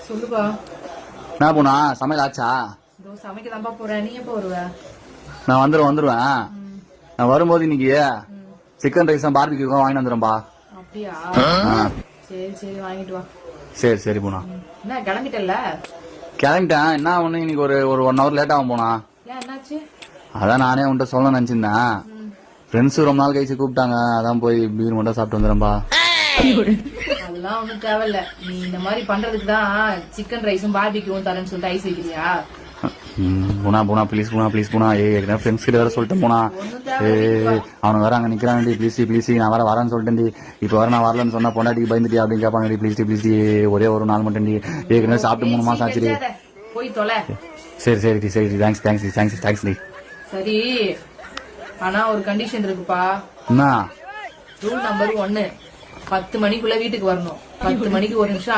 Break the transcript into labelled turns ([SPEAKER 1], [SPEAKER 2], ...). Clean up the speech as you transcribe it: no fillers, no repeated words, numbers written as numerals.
[SPEAKER 1] சொல்லுப்பா.
[SPEAKER 2] என்ன போனா சமையல் ஆச்சா?
[SPEAKER 1] இதோ சமைக்க தான்ப்பா போறேன். நீ எப்போ வருவ?
[SPEAKER 2] நான் வந்துருவேன். நான் வரும்போது இன்னைக்கு சிக்கன் ரைஸ் பார்பிக்யூ வாங்கி வந்துடும்பா.
[SPEAKER 1] அப்படியா? சரி சரி வாங்கிட்டு வா.
[SPEAKER 2] சரி சரி போனா.
[SPEAKER 1] என்ன கிளம்பிட்டல்ல?
[SPEAKER 2] கிளம்பிட்டேன். என்ன ஒண்ணு இன்னைக்கு ஒரு 1 hour லேட் ஆகும் போனா.
[SPEAKER 1] ஏன் என்னாச்சு?
[SPEAKER 2] அதான் நானே உன்கிட்ட சொல்ல நினைச்சிருந்தேன். ஃப்ரெண்ட்ஸ் ரொம்ப நாள் கழிச்சு கூப்பிட்டாங்க. அதான் போய் பீர் மட்டும் சாப்பிட்டு வந்துடும்பா.
[SPEAKER 1] அதெல்லாம் ஒண்ணும் தேவையில்ல. நீ இந்த மாதிரி பண்றதுக்கு தான் சிக்கன் ரைஸும் பார்பிக்யூவும் தரேன்னு சொல்லிட்டு ஐஸ் வைக்கிறியா?
[SPEAKER 2] போனா ப்ளீஸ் போனா. ஏற்கனவே ஃப்ரெண்ட்ஸ் கிட்ட வேற சொல்லிட்டேன் போனா. அவனுக்கு வேற அங்க நிக்கிறான். ப்ளீஸ் நான் வரேன்னு சொல்லிட்டேன். இப்ப வர நான் வரலன்னு சொன்னா பொண்டாட்டிக்கு பயந்துட்டி அப்படின்னு கேட்பாங்க. ப்ளீஸ் ஒரே ஒரு நாள் மட்டும் ஏற்கனவே சாப்பிட்டு 3 மாசம் ஆச்சு.
[SPEAKER 1] போய் தொலை.
[SPEAKER 2] சரி தேங்க்ஸ்.
[SPEAKER 1] சரி, ஆனா ஒரு கண்டிஷன் இருக்குப்பா.
[SPEAKER 2] என்ன?
[SPEAKER 1] ரூல் நம்பர் 1, 10 மணிக்குள்ள வீட்டுக்கு வரணும். 10 மணிக்கு 1 நிமிஷம்